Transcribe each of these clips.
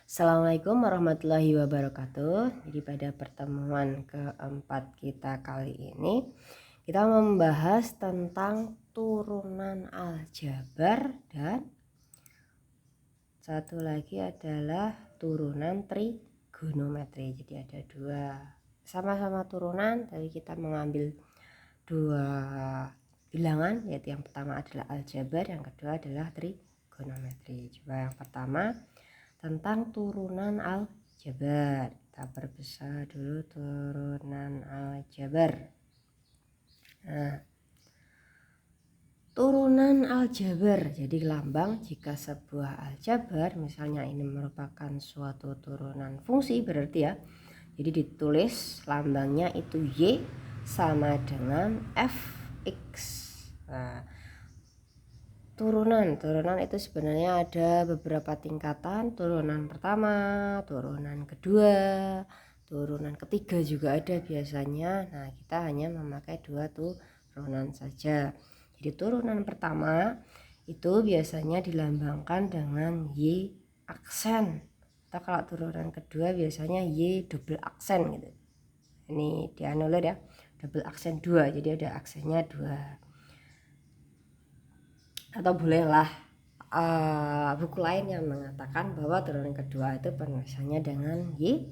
Assalamualaikum warahmatullahi wabarakatuh. Jadi pada pertemuan keempat kita kali ini kita membahas tentang turunan aljabar dan satu lagi adalah turunan trigonometri. Jadi ada dua sama-sama turunan, tapi kita mengambil dua bilangan, yaitu yang pertama adalah aljabar, yang kedua adalah trigonometri. Coba yang pertama tentang turunan aljabar. Kita perbesar dulu turunan aljabar. Nah, turunan aljabar jadi lambang jika sebuah aljabar, misalnya ini merupakan suatu turunan fungsi, berarti ya, jadi ditulis lambangnya itu Y sama dengan Fx. Nah, turunan itu sebenarnya ada beberapa tingkatan. Turunan pertama, turunan kedua, turunan ketiga juga ada biasanya. Nah, kita hanya memakai dua turunan saja. Jadi turunan pertama itu biasanya dilambangkan dengan Y aksen, atau kalau turunan kedua biasanya Y double aksen gitu. Ini dianulir ya, double aksen 2, jadi ada aksennya 2. Atau bolehlah buku lain yang mengatakan bahwa turunan kedua itu penulisannya dengan Y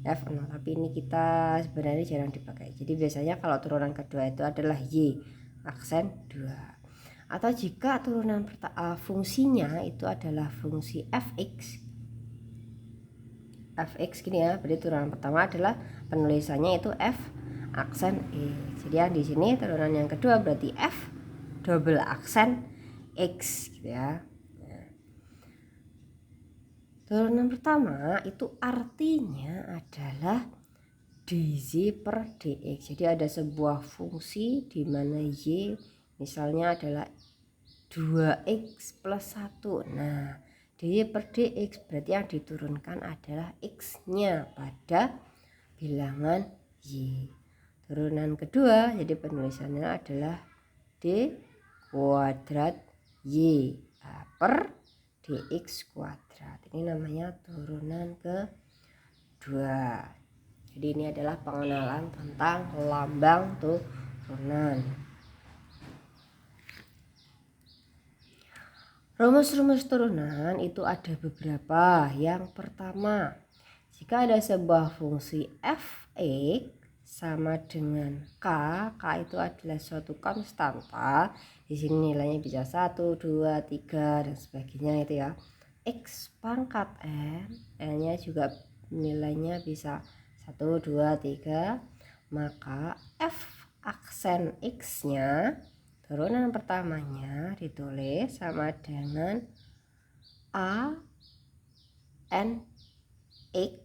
F0, tapi ini kita sebenarnya jarang dipakai. Jadi biasanya kalau turunan kedua itu adalah Y aksen 2. Atau jika turunan fungsinya itu adalah fungsi Fx gini ya, berarti turunan pertama adalah penulisannya itu F aksen X. Jadi yang di sini turunan yang kedua berarti F double aksen X gitu ya. Turunan pertama itu artinya adalah dz per dx. Jadi ada sebuah fungsi di mana y misalnya adalah 2x plus 1. Nah, dy per dx berarti yang diturunkan adalah x-nya pada bilangan y. Turunan kedua jadi penulisannya adalah d kuadrat y per dx kuadrat. Ini namanya turunan kedua. Jadi ini adalah pengenalan tentang lambang turunan. Rumus-rumus turunan itu ada beberapa. Yang pertama, jika ada sebuah fungsi fx sama dengan k itu adalah suatu konstanta. Di sini nilainya bisa 1, 2, 3 dan sebagainya itu ya. X pangkat n-nya juga nilainya bisa 1, 2, 3. Maka f aksen x-nya, turunan pertamanya ditulis sama dengan a n x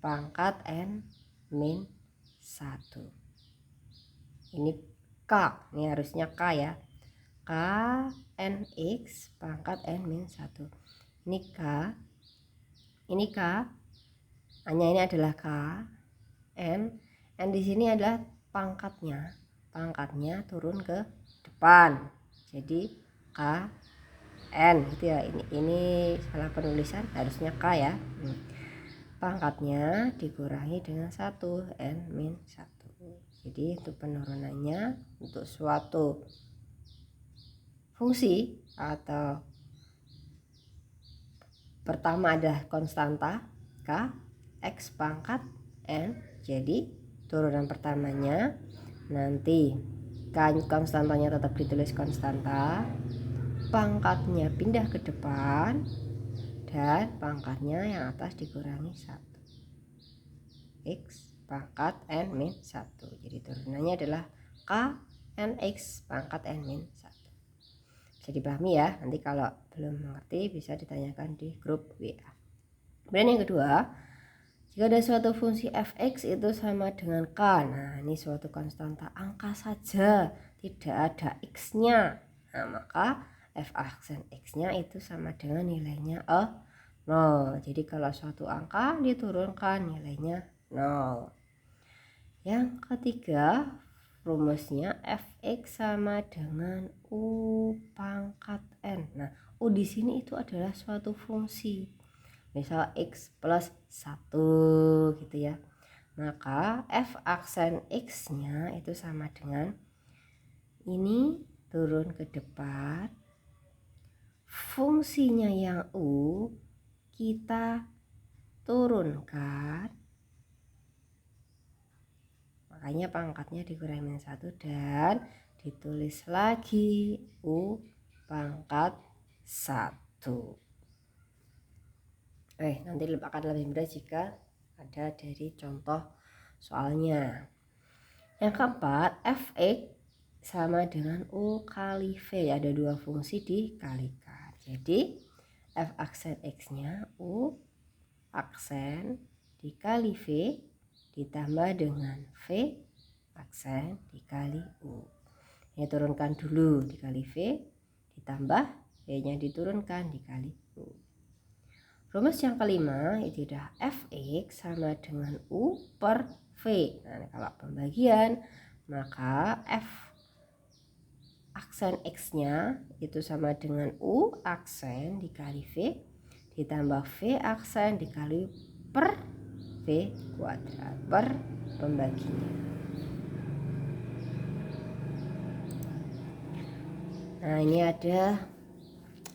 pangkat n min 1. Ini k, ini harusnya k ya, k n x pangkat n min 1. Ini k, hanya ini adalah k, n di sini adalah pangkatnya turun ke depan, jadi k n gitu ya. Ini salah penulisan, harusnya k ya. Pangkatnya dikurangi dengan 1 n min 1. Jadi untuk penurunannya untuk suatu fungsi atau pertama adalah konstanta k x pangkat n. Jadi turunan pertamanya nanti konstantanya tetap ditulis konstanta, pangkatnya pindah ke depan, dan pangkatnya yang atas dikurangi 1 x pangkat n min 1. Jadi turunannya adalah k n x pangkat n min 1. Bisa dipahami ya, nanti kalau belum mengerti bisa ditanyakan di grup WA. Kemudian yang kedua, jika ada suatu fungsi fx itu sama dengan k. Nah, ini suatu konstanta angka saja, tidak ada x-nya. Nah, maka f aksen x-nya itu sama dengan nilainya 0. Jadi kalau suatu angka diturunkan nilainya 0. Yang ketiga, rumusnya fx sama dengan u pangkat n. Nah, u di sini itu adalah suatu fungsi. misal X plus 1 gitu ya. Maka F aksen X nya itu sama dengan ini turun ke depan, fungsinya yang U kita turunkan, makanya pangkatnya dikurangi -1 dan ditulis lagi U pangkat 1. Nanti akan lebih mudah jika ada dari contoh soalnya. Yang keempat, Fx sama dengan U kali V, ada dua fungsi dikalikan. Jadi F aksen X nya U aksen dikali V ditambah dengan V aksen dikali U. Ini turunkan dulu, dikali V ditambah V nya diturunkan dikali U. Rumus yang kelima itu udah Fx sama dengan U per V. Nah, kalau pembagian maka F aksen X nya itu sama dengan U aksen dikali V ditambah V aksen dikali per V kuadrat per pembaginya. Nah, ini ada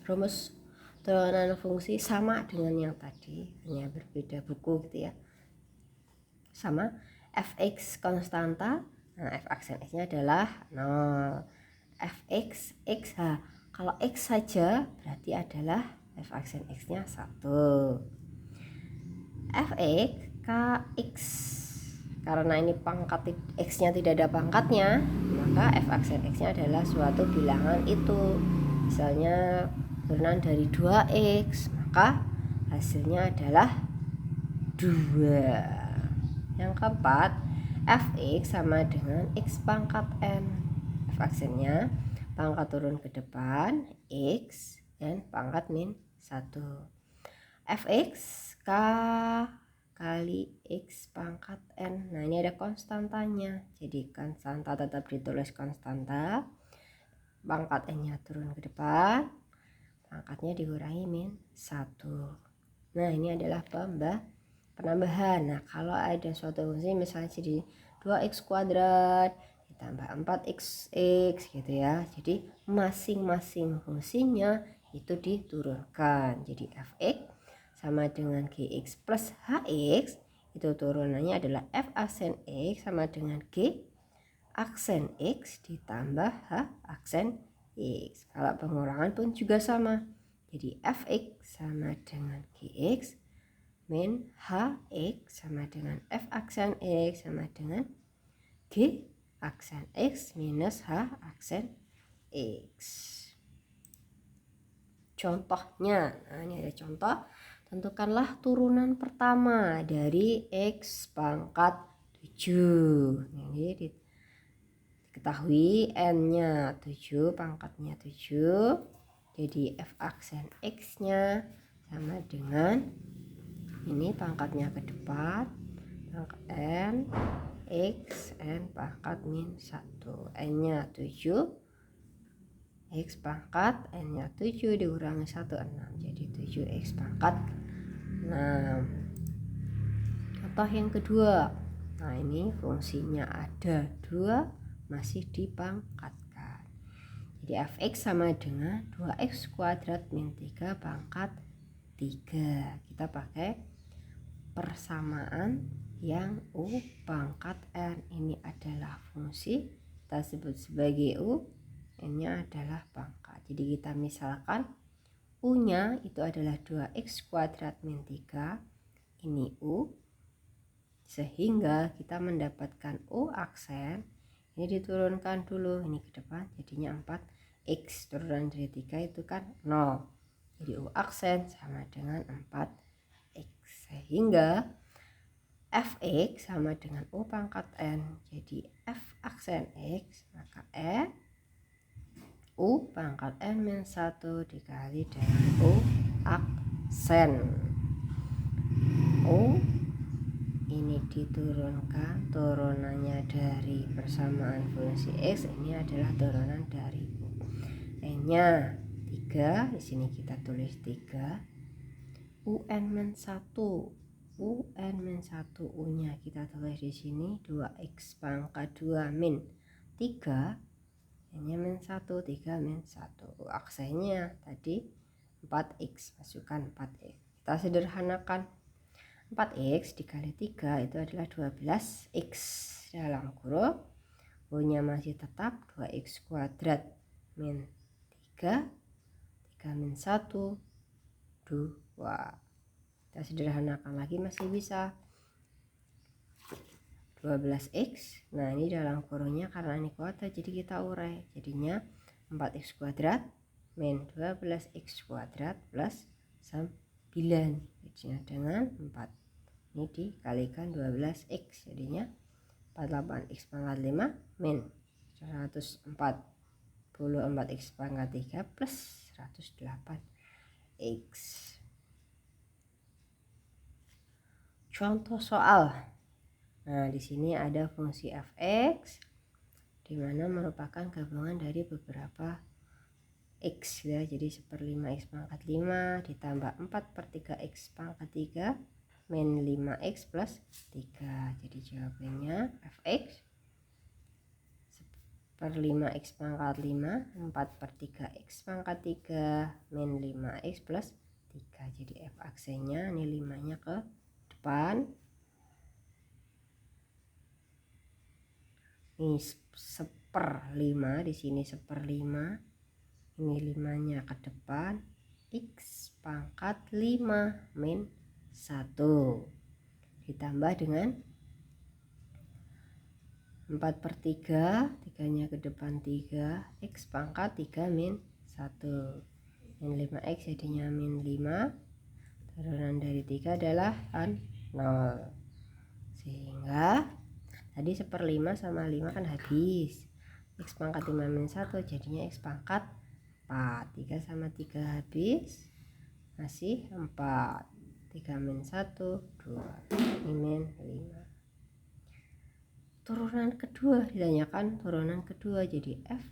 rumus turunan fungsi sama dengan yang tadi, hanya berbeda buku gitu ya. Sama, Fx konstanta, nah F aksen X nya adalah 0. Fx X, kalau X saja berarti adalah F aksen X nya 1. Fx Kx, karena ini pangkat X nya tidak ada pangkatnya, maka F aksen X nya adalah suatu bilangan itu. Misalnya turunan dari 2x, maka hasilnya adalah 2. Yang keempat, Fx sama dengan X pangkat n. F aksennya pangkat turun ke depan X dan pangkat min 1. Fx K kali X pangkat n. Nah, ini ada konstantanya, jadi konstanta tetap ditulis konstanta, pangkat n nya turun ke depan, pangkatnya dikurangi min 1. Nah, ini adalah penambahan. Nah, kalau ada suatu fungsi misalnya jadi 2x kuadrat ditambah 4xx gitu ya, jadi masing-masing fungsinya itu diturunkan. Jadi Fx sama dengan Gx plus Hx, itu turunannya adalah F aksen X sama dengan G aksen X ditambah H aksen X. Kalau pengurangan pun juga sama. Jadi Fx sama dengan Gx min Hx sama dengan F aksen X sama dengan G aksen X minus H aksen X. Contohnya, nah ini ada contoh. Tentukanlah turunan pertama dari X pangkat 7. Jadi diketahui n-nya 7, pangkatnya 7. Jadi F aksen X-nya sama dengan ini pangkatnya ke depan, pangkat n, X, n pangkat min 1. N-nya 7, X pangkat, n-nya 7 dikurangi 1, 6. Jadi 7X pangkat 6. Contoh yang kedua. Nah, ini fungsinya ada 2, masih dipangkatkan. Jadi Fx sama dengan 2x kuadrat min 3 pangkat 3. Kita pakai persamaan yang U pangkat n. Ini adalah fungsi, kita sebut sebagai U, n-nya adalah pangkat. Jadi kita misalkan U-nya itu adalah 2x kuadrat min 3, ini U, sehingga kita mendapatkan U aksen, ini diturunkan dulu, ini ke depan jadinya 4x, turunan dari 3 itu kan 0, jadi U aksen sama dengan 4x, sehingga Fx sama dengan U pangkat n, jadi F aksen X, maka U pangkat n min 1 dikali dengan U aksen. U ini diturunkan, turunannya dari persamaan fungsi X, ini adalah turunan dari U. N-nya 3, di sini kita tulis 3. UN-1 UN-1 U-nya kita tulis di sini 2x pangkat 2 min 3, N-nya min 1, 3 min 1. Aksennya tadi 4x, masukkan 4x. Kita sederhanakan. 4x dikali 3 itu adalah 12x. Dalam kurung U-nya masih tetap 2x kuadrat min 3, 3 min 1, 2. Kita sederhanakan lagi masih bisa 12x. Nah ini dalam kurungnya karena ini kuadrat jadi kita urai, jadinya 4x kuadrat min 12x kuadrat plus 9, jadinya dengan 4. Ini dikalikan 12x, jadinya 48x pangkat 5 min 144x pangkat 3 plus 108x. Contoh soal. Nah, di sini ada fungsi f(x) di mana merupakan gabungan dari beberapa x ya. Jadi 1/5x pangkat 5 ditambah 4/3x pangkat 3 min 5x plus 3. Jadi jawabannya f(x) 1/5x pangkat 5 4/3x pangkat 3 min 5x plus 3. Jadi f aksennya ini 5-nya ke depan, ini 1/5, di sini 1/5, ini 5-nya ke depan, x pangkat 5 min 1 ditambah dengan 4/3, 3-nya ke depan 3, x pangkat 3 min 1 min 5x jadinya min 5, turunan dari 3 adalah 0, sehingga tadi 1/5 sama 5 kan habis, x pangkat 5 min 1 jadinya x pangkat 4, 3 sama 3 habis, masih 4, 3 min 1 2, ini min 5. Turunan kedua ditanyakan turunan kedua, jadi f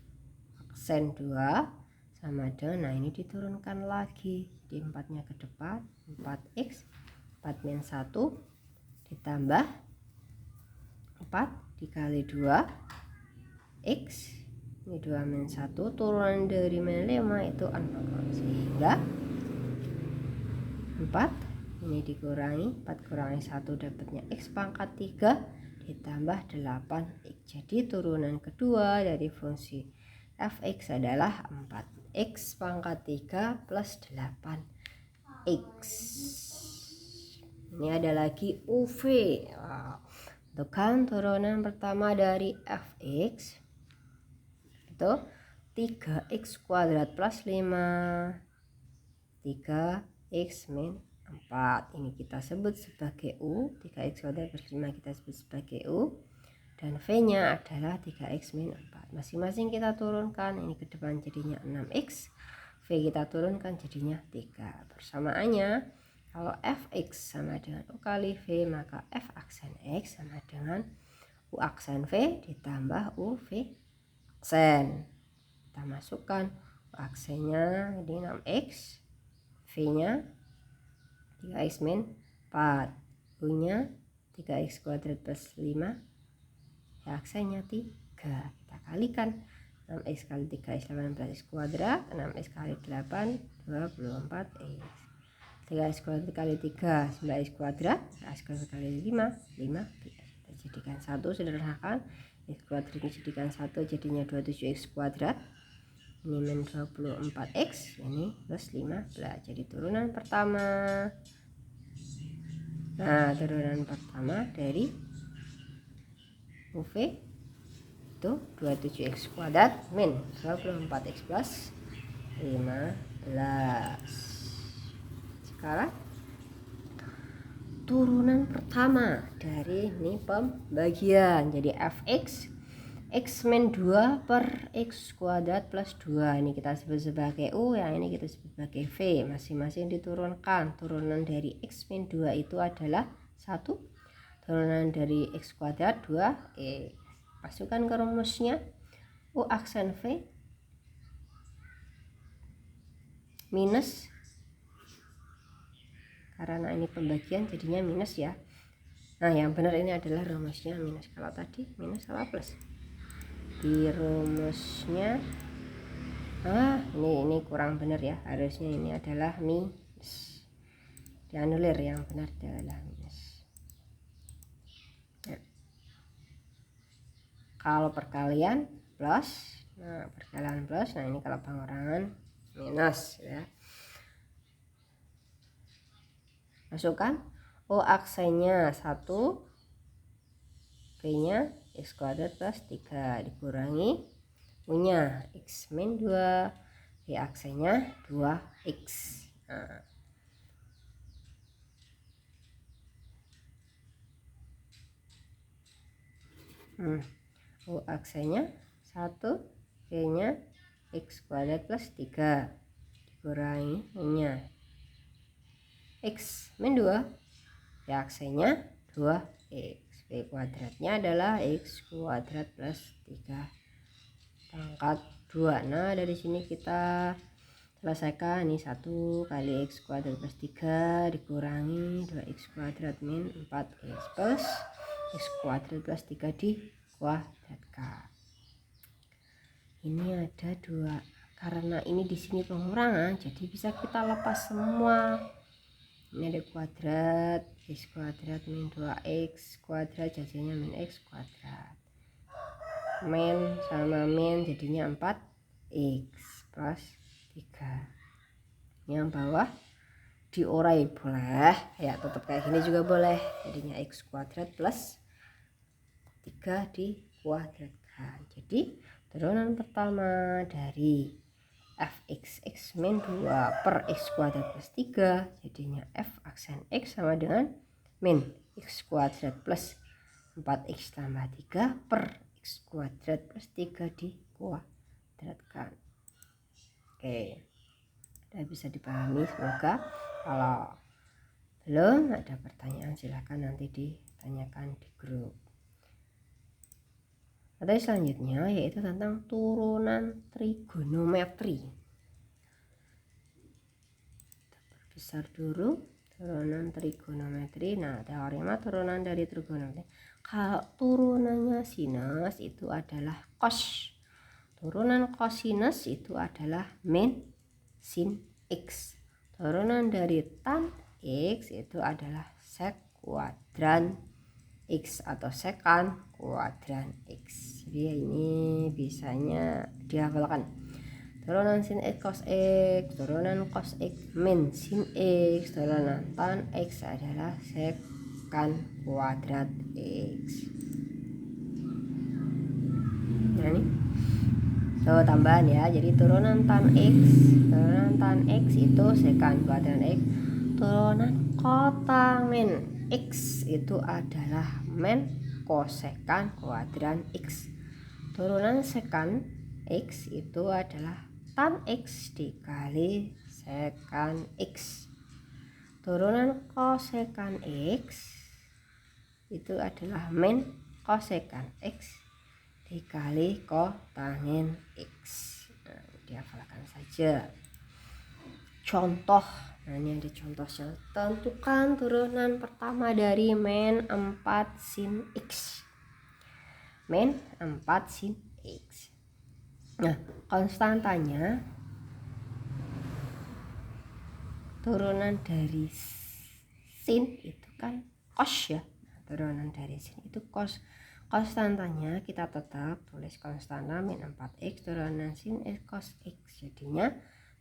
aksen 2 sama dengan, nah ini diturunkan lagi, jadi 4-nya ke depan 4x 4 min 1 ditambah 4 dikali 2 x, ini 2 min 1, turunan dari min 5 itu 0, sehingga 4 ini dikurangi, 4 kurangi 1 dapatnya x pangkat 3 ditambah 8x. Jadi turunan kedua dari fungsi f(x) adalah 4x pangkat 3 plus 8x. Ini ada lagi UV. Tentukan turunan pertama dari f(x) itu 3x kuadrat plus 5, 3x min 4. Ini kita sebut sebagai U. 3x kuadrat plus 5 kita sebut sebagai U, dan V-nya adalah 3x min 4. Masing-masing kita turunkan, ini ke depan jadinya 6x, V kita turunkan jadinya 3. Persamaannya kalau f(x) sama dengan U kali V, maka f aksen x sama dengan U aksen V ditambah U V aksen. Kita masukkan U aksennya ini 6x, V-nya 3x min 4, U-nya 3x kuadrat plus 5, ya aksennya 3. Kita kalikan 6x kali 3x 18x kuadrat, 6x kali 8 24x, 3x kuadrat kali 3 9x kuadrat, x kuadrat kali 5 15. Kita jadikan 1, sederhanakan, x kuadrat dijadikan 1 jadinya 27x kuadrat, ini min 24x, ini plus 15. Jadi turunan pertama. Nah, turunan pertama dari UV itu 27x kuadrat min 24x plus 15. Sekarang turunan pertama dari ini pembagian, jadi f(x) x min 2 per x kuadrat plus 2, ini kita sebut sebagai U, yang ini kita sebut sebagai V. Masing-masing diturunkan. Turunan dari x min 2 itu adalah 1, turunan dari x kuadrat 2x. Masukkan ke rumusnya, U aksen V minus karena ini pembagian jadinya minus ya. Nah yang benar ini adalah rumusnya minus. Kalau tadi minus apa plus? Di rumusnya ini kurang benar ya, harusnya ini adalah minus, dianulir, yang benar adalah minus. Nah, kalau perkalian plus, nah ini kalau pengurangan minus ya. Masukkan O aksennya 1, B nya x kuadrat plus 3 dikurangi U nya x min 2, B aksennya 2x. U aksennya 1, B nya x kuadrat plus 3 dikurangi U nya x min 2, B aksennya 2x. B kuadratnya adalah x kuadrat plus 3 pangkat 2. Nah dari sini kita selesaikan. Ini 1 kali x kuadrat plus 3 dikurangi 2x kuadrat min 4x plus x kuadrat plus 3 dikuadratkan. Ini ada 2, karena ini di sini pengurangan jadi bisa kita lepas semua. Ini ada kuadrat, x kuadrat min 2x kuadrat jadinya min x kuadrat, min sama min jadinya 4x plus 3. Yang bawah diurai boleh ya, tetap kayak gini juga boleh, jadinya x kuadrat plus 3 dikuadratkan. Jadi turunan pertama dari fx x min 2 per x kuadrat plus 3 jadinya f aksen x sama dengan min x kuadrat plus 4x tambah 3 per x kuadrat plus 3 dikuadratkan. Oke, udah bisa dipahami semoga. Kalau belum ada pertanyaan silahkan nanti ditanyakan di grup. Materi selanjutnya yaitu tentang turunan trigonometri. Besar dulu turunan trigonometri. Nah teorema turunan dari trigonometri, kalau turunannya sinus itu adalah cos, turunan cosinus itu adalah min sin x, turunan dari tan x itu adalah sek kuadran x atau sekan kuadran x. Jadi ini bisanya dihafalkan. Turunan sin x cos x, turunan cos x min sin x, turunan tan x adalah sekan kuadrat x. Nah ini tuh tambahan ya, jadi turunan tan x itu sekan kuadran x, turunan kota min x itu adalah min kosekan kuadran x, turunan sekan x itu adalah tan x dikali sekan x, turunan kosekan x itu adalah min kosekan x dikali kotangin x. Nah, dihafalkan saja. Contoh, nah ini ada contohnya. Tentukan turunan pertama dari min 4 sin x. Min 4 sin x. Nah konstantanya turunan dari sin itu kan cos ya. Nah, turunan dari sin itu cos. Konstantanya kita tetap tulis konstanta min 4x turunan sin x cos x. Jadinya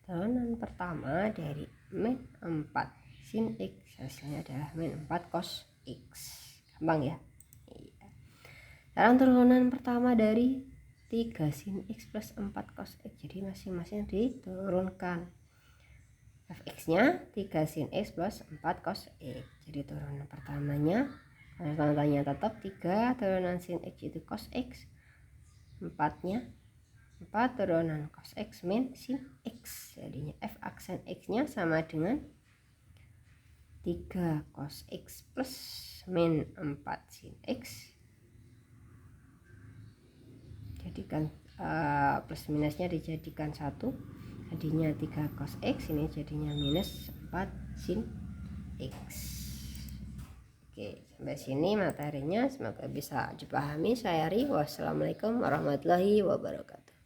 turunan pertama dari min 4 sin x hasilnya adalah min 4 cos x. Gampang ya. Sekarang turunan pertama dari 3 sin x plus 4 cos x. Jadi masing-masing diturunkan. Fx nya 3 sin x plus 4 cos x. Jadi turunan pertamanya konstantanya tetap 3, turunan sin x itu cos x, 4 nya 4 turunan cos x min sin x, jadinya f aksen x nya sama dengan 3 cos x plus min 4 sin x, jadikan plus minusnya dijadikan 1, jadinya 3 cos x, ini jadinya minus 4 sin X. Oke, sampai sini materinya, semoga bisa dipahami. Saya Ari, wassalamualaikum warahmatullahi wabarakatuh.